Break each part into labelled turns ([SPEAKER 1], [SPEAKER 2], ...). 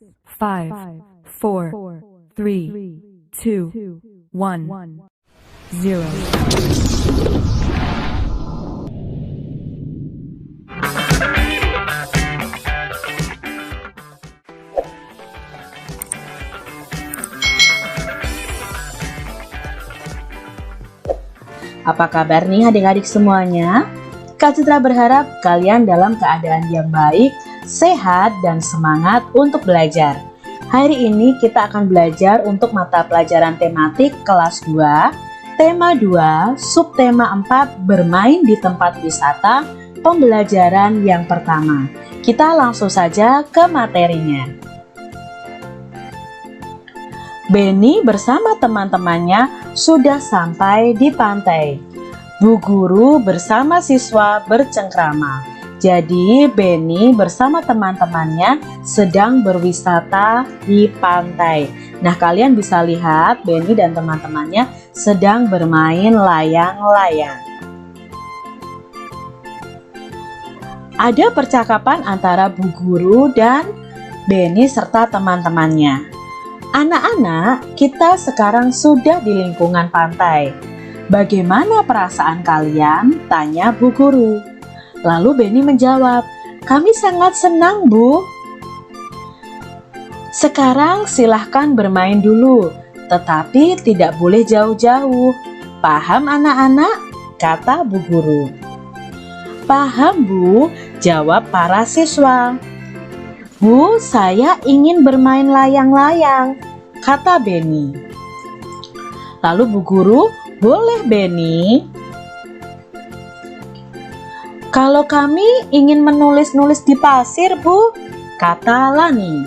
[SPEAKER 1] 5, 4, 3, 2, 1, 0.
[SPEAKER 2] Apa kabar nih adik-adik semuanya? Kak Citra berharap kalian dalam keadaan yang baik, sehat, dan semangat untuk belajar. Hari ini kita akan belajar untuk mata pelajaran tematik kelas 2, tema 2, subtema 4, bermain di tempat wisata, pembelajaran yang pertama. Kita langsung saja ke materinya. Benny bersama teman-temannya sudah sampai di pantai. Bu guru bersama siswa bercengkrama. Jadi Benny bersama teman-temannya sedang berwisata di pantai. Nah, kalian bisa lihat Benny dan teman-temannya sedang bermain layang-layang. Ada percakapan antara bu guru dan Benny serta teman-temannya. Anak-anak, kita sekarang sudah di lingkungan pantai. Bagaimana perasaan kalian? Tanya bu guru. Lalu Benny menjawab, kami sangat senang, Bu. Sekarang silahkan bermain dulu, tetapi tidak boleh jauh-jauh. Paham anak-anak? Kata bu guru. Paham, Bu, jawab para siswa. Bu, saya ingin bermain layang-layang, kata Benny. Lalu bu guru, boleh Benny? Kalau kami ingin menulis-nulis di pasir, Bu, kata Lani.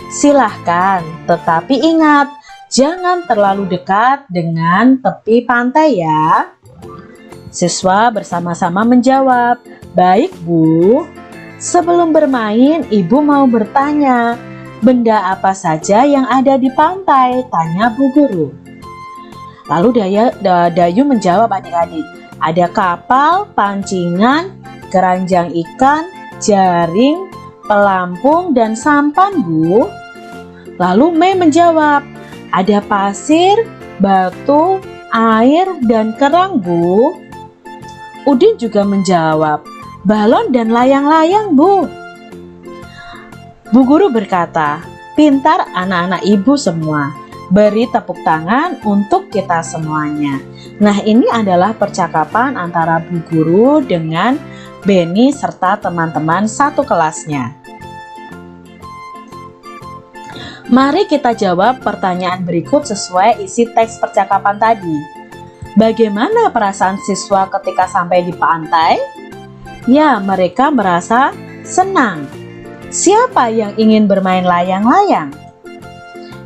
[SPEAKER 2] Silahkan, tetapi ingat, jangan terlalu dekat dengan tepi pantai ya. Siswa bersama-sama menjawab, baik Bu. Sebelum bermain, Ibu mau bertanya, benda apa saja yang ada di pantai? Tanya bu guru. Lalu Dayu menjawab adik-adik, ada kapal, pancingan, keranjang ikan, jaring, pelampung, dan sampan, Bu. Lalu Mei menjawab, ada pasir, batu, air, dan kerang, Bu. Udin juga menjawab, balon dan layang-layang, Bu. Bu guru berkata, pintar anak-anak ibu semua. Beri tepuk tangan untuk kita semuanya. Nah, ini adalah percakapan antara bu guru dengan Benny serta teman-teman satu kelasnya. Mari kita jawab pertanyaan berikut sesuai isi teks percakapan tadi. Bagaimana perasaan siswa ketika sampai di pantai? Ya, mereka merasa senang. Siapa yang ingin bermain layang-layang?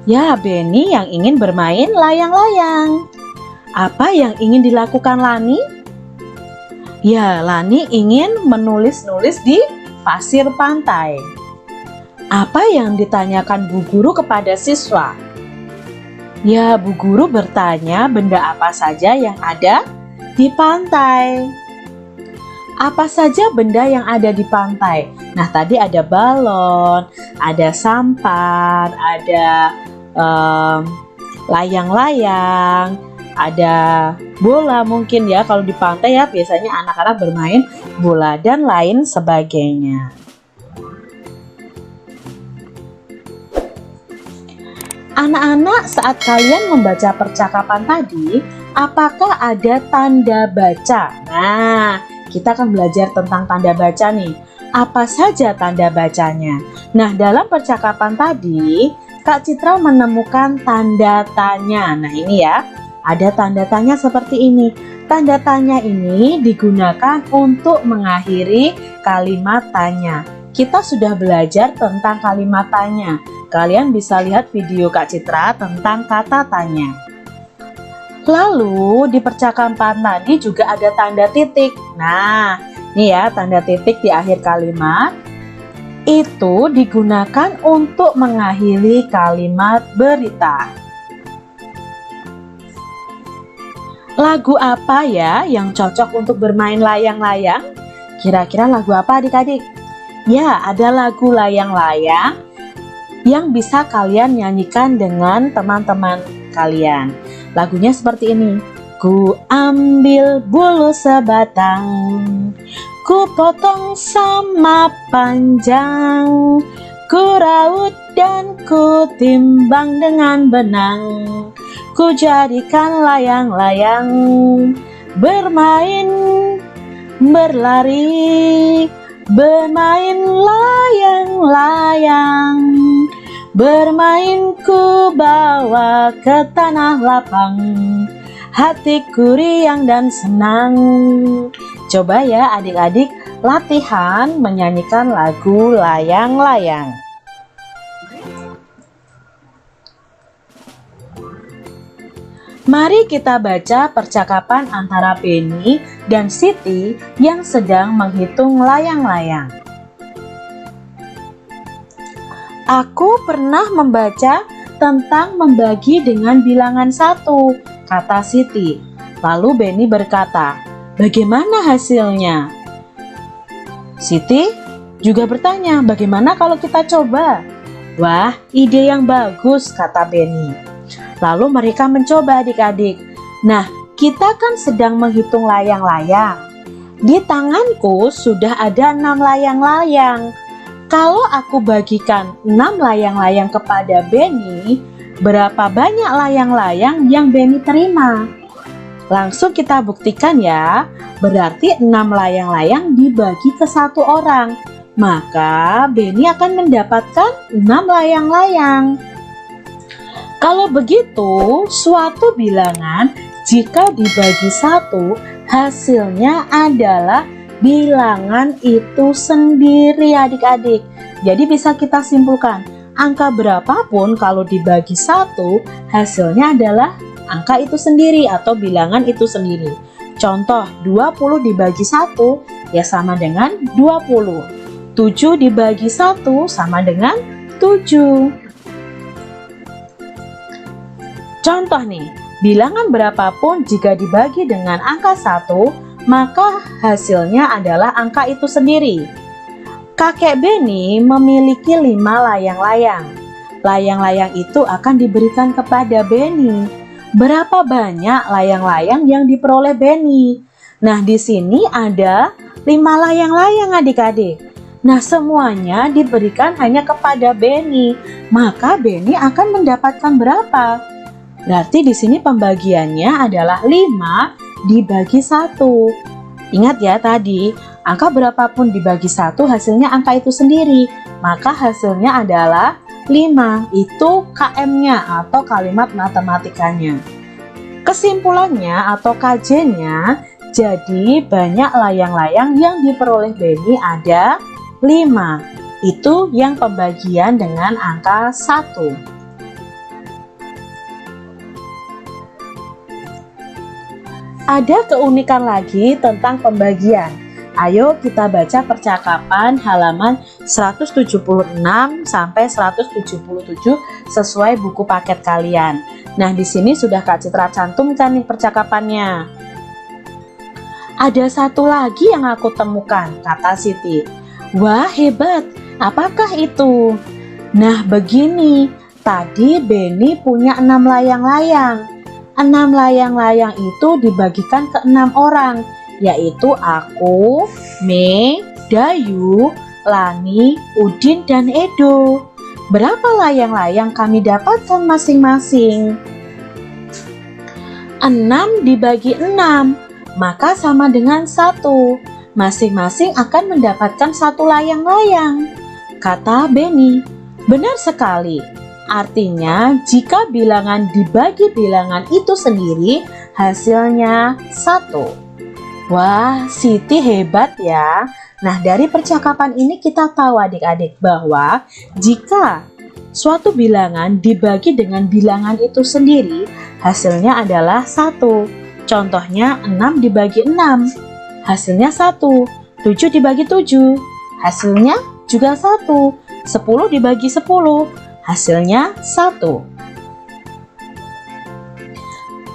[SPEAKER 2] Ya, Benny yang ingin bermain layang-layang. Apa yang ingin dilakukan Lani? Ya, Lani ingin menulis-nulis di pasir pantai. Apa yang ditanyakan bu guru kepada siswa? Ya, bu guru bertanya benda apa saja yang ada di pantai. Apa saja benda yang ada di pantai? Nah, tadi ada balon, ada sampan, ada layang-layang, ada bola mungkin ya. Kalau di pantai ya biasanya anak-anak bermain bola dan lain sebagainya. Anak-anak, saat kalian membaca percakapan tadi, apakah ada tanda baca? Nah, kita akan belajar tentang tanda baca nih. Apa saja tanda bacanya? Nah, dalam percakapan tadi, Kak Citra menemukan tanda tanya. Nah, ini ya, ada tanda tanya seperti ini. Tanda tanya ini digunakan untuk mengakhiri kalimat tanya. Kita sudah belajar tentang kalimat tanya. Kalian bisa lihat video Kak Citra tentang kata tanya. Lalu di percakapan tadi juga ada tanda titik. Nah, ini ya tanda titik di akhir kalimat. Itu digunakan untuk mengakhiri kalimat berita. Lagu apa ya yang cocok untuk bermain layang-layang? Kira-kira lagu apa adik-adik? Ya, ada lagu layang-layang yang bisa kalian nyanyikan dengan teman-teman kalian. Lagunya seperti ini. Ku ambil bulu sebatang, ku potong sama panjang, ku raut dan ku timbang dengan benang, ku jadikan layang-layang, bermain, berlari, bermain layang-layang, bermain ku bawa ke tanah lapang, hatiku riang dan senang. Coba ya adik-adik latihan menyanyikan lagu layang-layang. Mari kita baca percakapan antara Benny dan Siti yang sedang menghitung layang-layang. Aku pernah membaca tentang membagi dengan bilangan 1, kata Siti. Lalu Benny berkata, bagaimana hasilnya? Siti juga bertanya, bagaimana kalau kita coba? Wah, ide yang bagus, kata Benny. Lalu mereka mencoba adik-adik. Nah, kita kan sedang menghitung layang-layang. Di tanganku sudah ada 6 layang-layang. Kalau aku bagikan 6 layang-layang kepada Benny, berapa banyak layang-layang yang Benny terima? Langsung kita buktikan ya. Berarti 6 layang-layang dibagi ke 1 orang. Maka Benny akan mendapatkan 6 layang-layang. Kalau begitu, suatu bilangan jika dibagi 1, hasilnya adalah bilangan itu sendiri adik-adik. Jadi bisa kita simpulkan, angka berapapun kalau dibagi 1, hasilnya adalah angka itu sendiri atau bilangan itu sendiri. Contoh, 20 dibagi 1 ya sama dengan 20. 7 dibagi 1 sama dengan 7. Contoh nih, bilangan berapapun jika dibagi dengan angka 1, maka hasilnya adalah angka itu sendiri. Kakek Benny memiliki 5 layang-layang. Layang-layang itu akan diberikan kepada Benny. Berapa banyak layang-layang yang diperoleh Benny? Nah, di sini ada 5 layang-layang adik-adik. Nah, semuanya diberikan hanya kepada Benny. Maka Benny akan mendapatkan berapa? Berarti di sini pembagiannya adalah 5 dibagi 1. Ingat ya tadi, angka berapapun dibagi 1 hasilnya angka itu sendiri. Maka hasilnya adalah 5. Itu KM-nya atau kalimat matematikanya. Kesimpulannya atau KJ-nya, jadi banyak layang-layang yang diperoleh Benny ada 5. Itu yang pembagian dengan angka 1. Ada keunikan lagi tentang pembagian. Ayo kita baca percakapan halaman 176 sampai 177 sesuai buku paket kalian. Nah, di sini sudah Kak Citra cantumkan nih percakapannya. Ada satu lagi yang aku temukan, kata Siti. Wah, hebat. Apakah itu? Nah, begini. Tadi Benny punya 6 layang-layang. 6 layang-layang itu dibagikan ke 6 orang, yaitu aku, Mei, Dayu, Lani, Udin, dan Edo. Berapa layang-layang kami dapatkan masing-masing? 6 dibagi 6, maka sama dengan 1. Masing-masing akan mendapatkan 1 layang-layang, kata Benny. Benar sekali. Artinya, jika bilangan dibagi bilangan itu sendiri, hasilnya 1. Wah, Siti hebat ya. Nah, dari percakapan ini kita tahu adik-adik bahwa jika suatu bilangan dibagi dengan bilangan itu sendiri, hasilnya adalah 1. Contohnya 6 dibagi 6, hasilnya 1. 7 dibagi 7, hasilnya juga 1. 10 dibagi 10, hasilnya 1.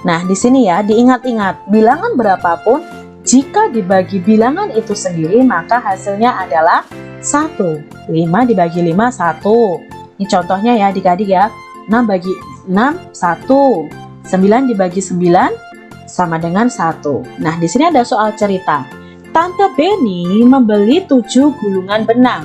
[SPEAKER 2] Nah, di sini ya diingat-ingat, bilangan berapapun jika dibagi bilangan itu sendiri maka hasilnya adalah 1. 5 dibagi 5 1. Ini contohnya ya adik-adik ya. 6 bagi 6, 1. 9 dibagi 9 sama dengan 1. Nah, di sini ada soal cerita. Tante Beni membeli 7 gulungan benang.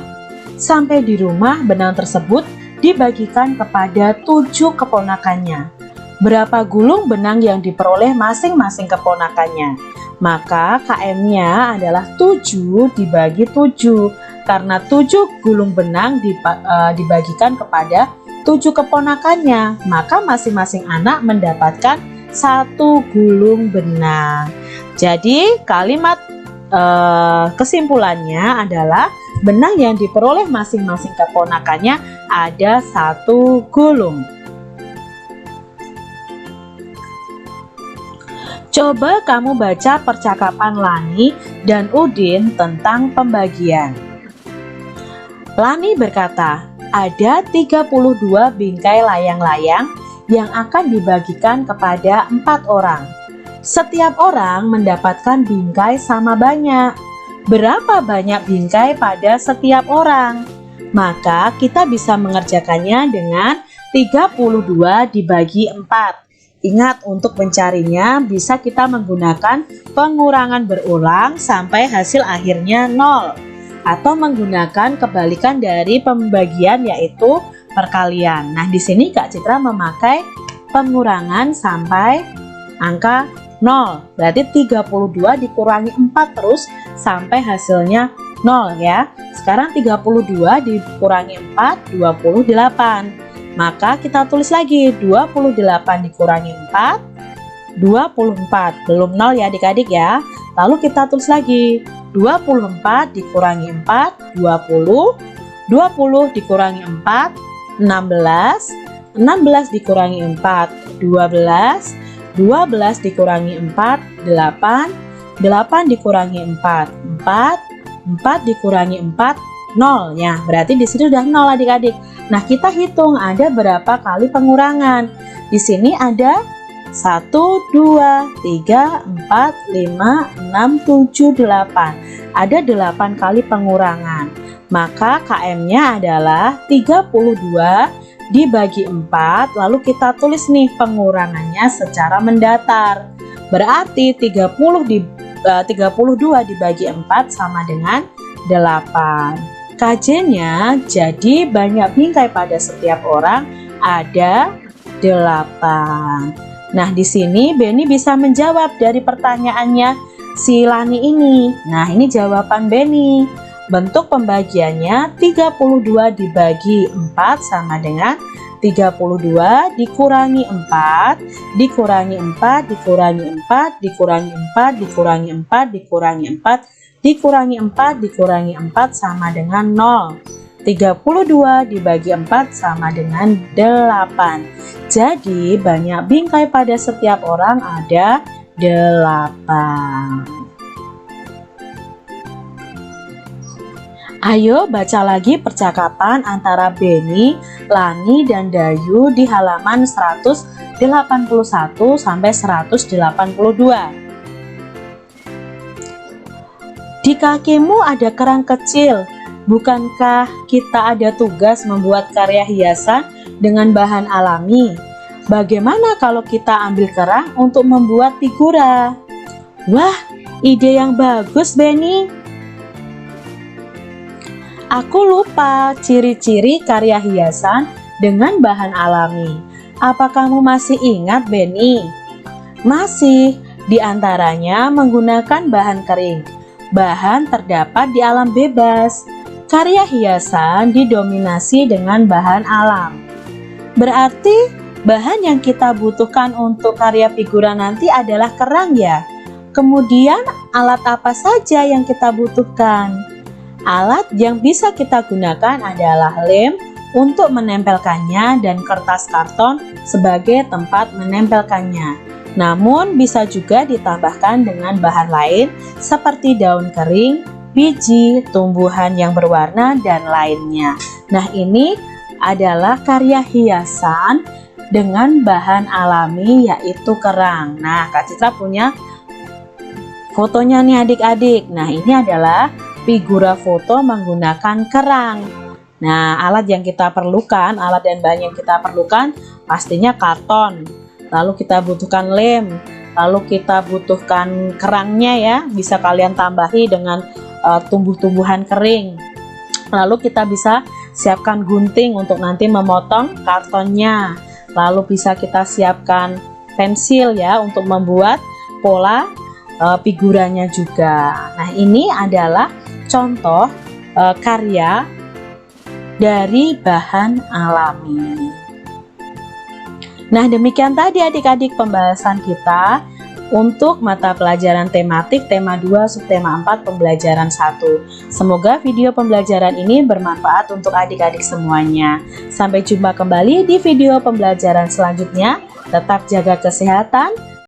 [SPEAKER 2] Sampai di rumah, benang tersebut dibagikan kepada 7 keponakannya. Berapa gulung benang yang diperoleh masing-masing keponakannya? Maka KM-nya adalah 7 dibagi 7. Karena 7 gulung benang dibagikan kepada 7 keponakannya, maka masing-masing anak mendapatkan 1 gulung benang. Jadi kalimat kesimpulannya adalah benang yang diperoleh masing-masing keponakannya ada 1 gulung. Coba kamu baca percakapan Lani dan Udin tentang pembagian. Lani berkata, ada 32 bingkai layang-layang yang akan dibagikan kepada 4 orang. Setiap orang mendapatkan bingkai sama banyak. Berapa banyak bingkai pada setiap orang? Maka kita bisa mengerjakannya dengan 32 dibagi 4. Ingat, untuk mencarinya bisa kita menggunakan pengurangan berulang sampai hasil akhirnya 0. Atau menggunakan kebalikan dari pembagian yaitu perkalian. Nah, di sini Kak Citra memakai pengurangan sampai angka 0. Berarti 32 dikurangi 4 terus sampai hasilnya 0 ya. Sekarang 32 dikurangi 4, 28. Maka kita tulis lagi 28 dikurangi 4, 24. Belum 0 ya adik-adik ya. Lalu kita tulis lagi 24 dikurangi 4, 20. 20 dikurangi 4, 16. 16 dikurangi 4, 12. 12 dikurangi 4, 8. 8 dikurangi 4, 4. 4 dikurangi 4, 0 ya. Berarti di sini udah 0 adik-adik. Nah, kita hitung ada berapa kali pengurangan. Di sini ada 1, 2, 3, 4, 5, 6, 7, 8. Ada 8 kali pengurangan. Maka KM-nya adalah 32 dibagi 4. Lalu kita tulis nih pengurangannya secara mendatar. Berarti 32 dibagi 4 sama dengan 8. KJ-nya jadi banyak bingkai pada setiap orang ada 8. Nah, di sini Beni bisa menjawab dari pertanyaannya si Lani ini. Nah, ini jawaban Beni. Bentuk pembagiannya 32 dibagi 4 sama dengan 32 dikurangi 4, dikurangi 4, dikurangi 4, dikurangi 4, dikurangi 4, dikurangi 4, dikurangi 4, dikurangi 4 sama dengan 0. 32 dibagi 4 sama dengan 8. Jadi banyak bingkai pada setiap orang ada 8. Ayo baca lagi percakapan antara Beni, Lani, dan Dayu di halaman 181 sampai 182. Di kakimu ada kerang kecil. Bukankah kita ada tugas membuat karya hiasan dengan bahan alami? Bagaimana kalau kita ambil kerang untuk membuat figura? Wah, ide yang bagus, Beni. Aku lupa ciri-ciri karya hiasan dengan bahan alami. Apa kamu masih ingat, Beni? Masih, diantaranya menggunakan bahan kering. Bahan terdapat di alam bebas. Karya hiasan didominasi dengan bahan alam. Berarti bahan yang kita butuhkan untuk karya figura nanti adalah kerang ya. Kemudian alat apa saja yang kita butuhkan? Alat yang bisa kita gunakan adalah lem untuk menempelkannya dan kertas karton sebagai tempat menempelkannya. Namun bisa juga ditambahkan dengan bahan lain seperti daun kering, biji, tumbuhan yang berwarna, dan lainnya. Nah, ini adalah karya hiasan dengan bahan alami yaitu kerang. Nah, Kak Citra punya fotonya nih adik-adik. Nah, ini adalah figura foto menggunakan kerang. Nah, alat yang kita perlukan, alat dan bahan yang kita perlukan pastinya karton. Lalu kita butuhkan lem, lalu kita butuhkan kerangnya ya, bisa kalian tambahi dengan tumbuh-tumbuhan kering. Lalu kita bisa siapkan gunting untuk nanti memotong kartonnya. Lalu bisa kita siapkan pensil ya untuk membuat pola figurannya juga. Nah, ini adalah contoh karya dari bahan alami. Nah, demikian tadi adik-adik pembahasan kita untuk mata pelajaran tematik tema 2 subtema 4 pembelajaran 1. Semoga video pembelajaran ini bermanfaat untuk adik-adik semuanya. Sampai jumpa kembali di video pembelajaran selanjutnya. Tetap jaga kesehatan,